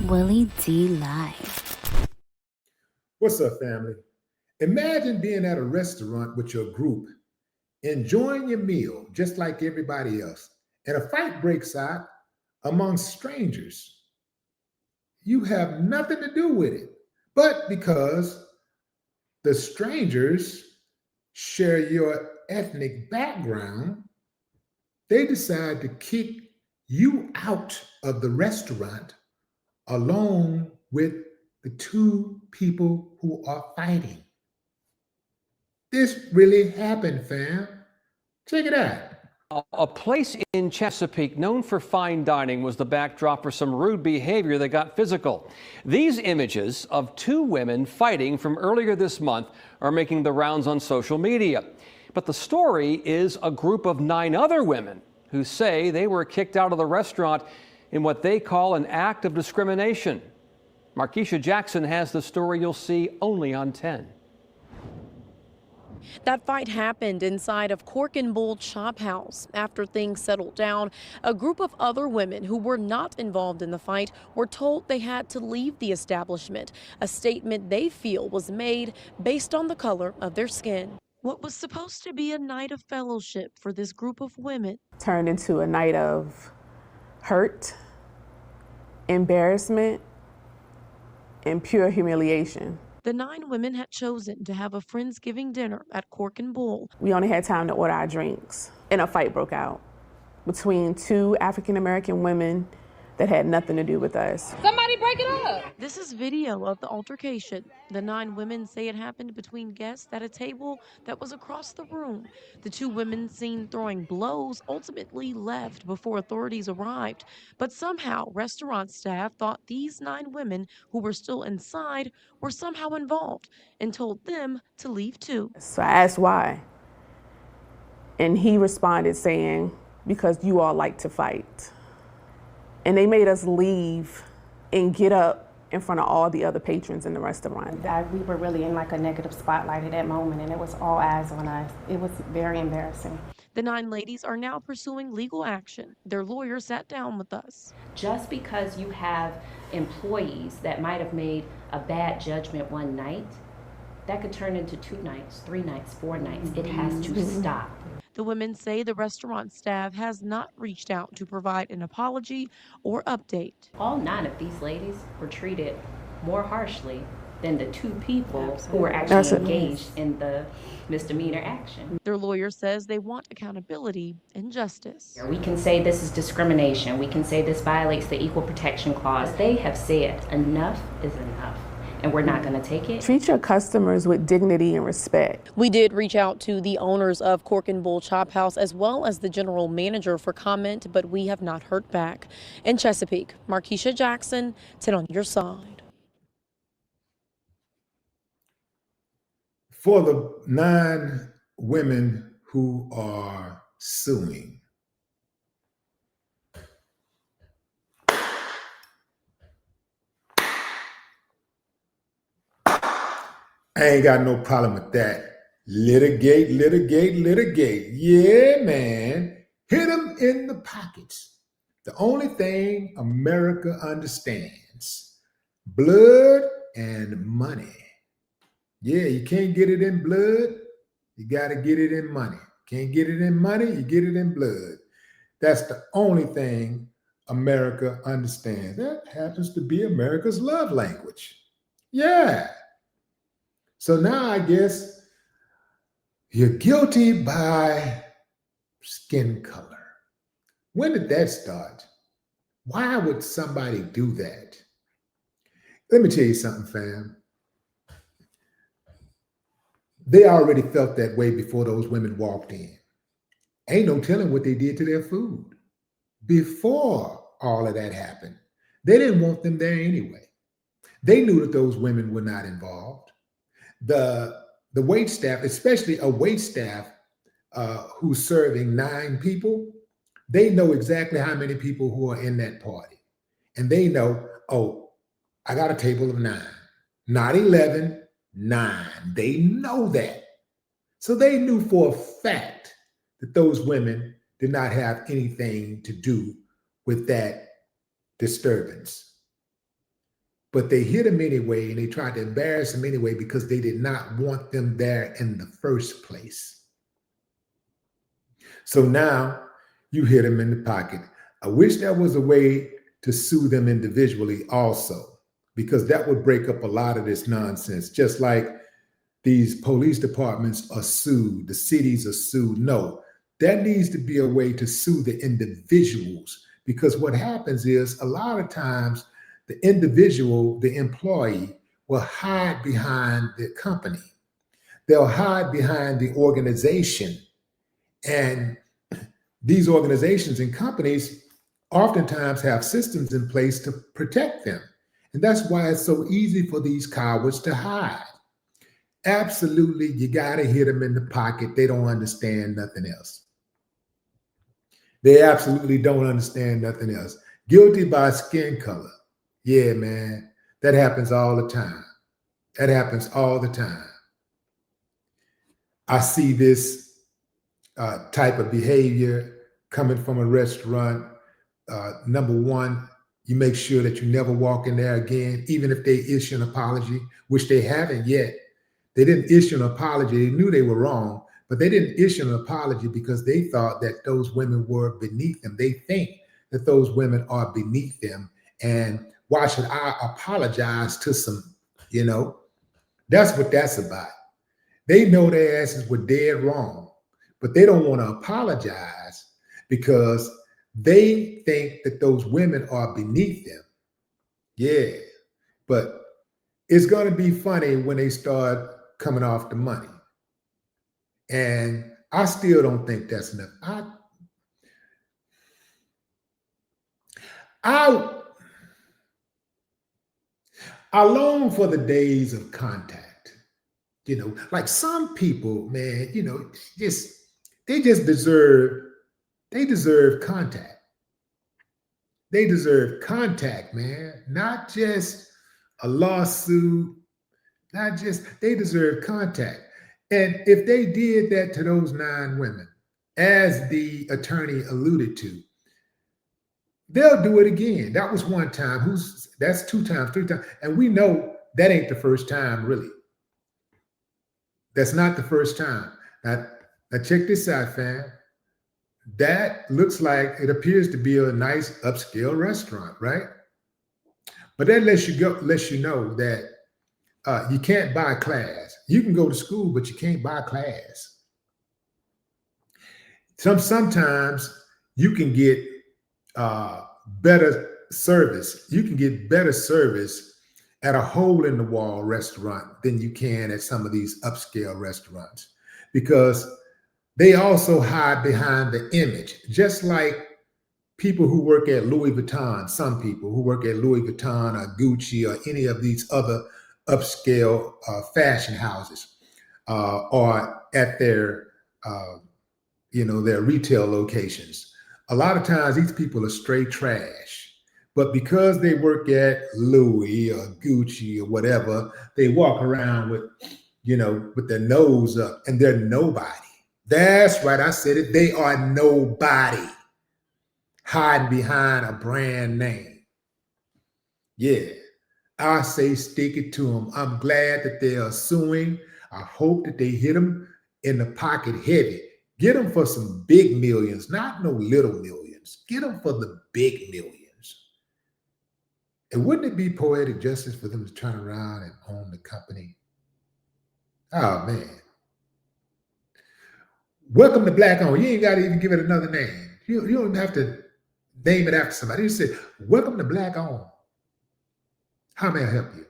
Willie D Live. What's up, family? Imagine being at a restaurant with your group, enjoying your meal just like everybody else, and a fight breaks out among strangers. You have nothing to do with it, but because the strangers share your ethnic background, they decide to kick you out of the restaurant along with the two people who are fighting. This really happened, fam. Check it out. A place in Chesapeake known for fine dining was the backdrop for some rude behavior that got physical. These images of two women fighting from earlier this month are making the rounds on social media. But the story is a group of 9 other women who say they were kicked out of the restaurant in what they call an act of discrimination. Markeisha Jackson has the story you'll see only on 10. That fight happened inside of Cork and Bull Chop House. After things settled down, a group of other women who were not involved in the fight were told they had to leave the establishment, a statement they feel was made based on the color of their skin. What was supposed to be a night of fellowship for this group of women turned into a night of hurt, embarrassment, and pure humiliation. The 9 women had chosen to have a Friendsgiving dinner at Cork and Bull. We only had time to order our drinks, and a fight broke out between 2 African-American women that had nothing to do with us. Somebody break it up. This is video of the altercation. The 9 women say it happened between guests at a table that was across the room. The 2 women seen throwing blows ultimately left before authorities arrived. But somehow restaurant staff thought these 9 women who were still inside were somehow involved and told them to leave too. So I asked why. And he responded saying, because you all like to fight. And they made us leave and get up in front of all the other patrons in the restaurant. We were really in like a negative spotlight at that moment, and it was all eyes on us. It was very embarrassing. The 9 ladies are now pursuing legal action. Their lawyer sat down with us. Just because you have employees that might have made a bad judgment one night, that could turn into 2 nights, 3 nights, 4 nights. It has to stop. The women say the restaurant staff has not reached out to provide an apology or update. All 9 of these ladies were treated more harshly than the 2 people who were actually engaged in the misdemeanor action. Their lawyer says they want accountability and justice. We can say this is discrimination. We can say this violates the Equal Protection Clause. They have said enough is enough, and we're not going to take it. Treat your customers with dignity and respect. We did reach out to the owners of Cork and Bull Chop House as well as the general manager for comment, but we have not heard back. In Chesapeake, Markeisha Jackson, 10 on your side. For the 9 women who are suing, I ain't got no problem with that. Litigate, litigate, litigate. Yeah, man. Hit them in the pockets. The only thing America understands: blood and money. Yeah, you can't get it in blood. You got to get it in money. Can't get it in money, you get it in blood. That's the only thing America understands. That happens to be America's love language. Yeah. So now I guess you're guilty by skin color. When did that start? Why would somebody do that? Let me tell you something, fam. They already felt that way before those women walked in. Ain't no telling what they did to their food. Before all of that happened, they didn't want them there anyway. They knew that those women were not involved. The wait staff, especially a wait staff who's serving 9 people, they know exactly how many people who are in that party. And they know, oh, I got a table of 9, not 11, 9. They know that. So they knew for a fact that those women did not have anything to do with that disturbance. but they hit them anyway, and they tried to embarrass them anyway because they did not want them there in the first place. So now you hit them in the pocket. I wish there was a way to sue them individually also, because that would break up a lot of this nonsense. Just like these police departments are sued, the cities are sued. No, there needs to be a way to sue the individuals, because what happens is a lot of times the individual, the employee, will hide behind the company. They'll hide behind the organization. And these organizations and companies oftentimes have systems in place to protect them. And that's why it's so easy for these cowards to hide. Absolutely, you got to hit them in the pocket. They don't understand nothing else. They absolutely don't understand nothing else. Guilty by skin color. Yeah, man, that happens all the time. That happens all the time. I see this type of behavior coming from a restaurant. Number one, you make sure that you never walk in there again, even if they issue an apology, which they haven't yet. They didn't issue an apology. They knew they were wrong, but they didn't issue an apology because they thought that those women were beneath them. They think that those women are beneath them. And why should I apologize to some, That's what that's about. They know their asses were dead wrong, but they don't want to apologize because they think that those women are beneath them. Yeah, but it's going to be funny when they start coming off the money. And I still don't think that's enough. I long for the days of contact. Like some people, man, they deserve contact. They deserve contact, man, not just a lawsuit, they deserve contact. And if they did that to those 9 women, as the attorney alluded to, they'll do it again. That was one time. That's 2 times, 3 times. And we know that ain't the first time, really. That's not the first time. Now check this out, fam. That looks like it appears to be a nice upscale restaurant, right? But that lets you know that you can't buy class. You can go to school, but you can't buy class. Sometimes you can get better service. You can get better service at a hole-in-the-wall restaurant than you can at some of these upscale restaurants, because they also hide behind the image, just like people who work at Louis Vuitton, some people who work at Louis Vuitton or Gucci or any of these other upscale fashion houses, or at their their retail locations. A lot of times these people are straight trash. But because they work at Louis or Gucci or whatever, they walk around with their nose up, and they're nobody. That's right, I said it. They are nobody, hiding behind a brand name. Yeah, I say stick it to them. I'm glad that they are suing. I hope that they hit them in the pocket heavy. Get them for some big millions, not no little millions. Get them for the big millions. And wouldn't it be poetic justice for them to turn around and own the company? Oh, man. Welcome to Black Owned. You ain't got to even give it another name. You don't even have to name it after somebody. You say, welcome to Black Owned. How may I help you?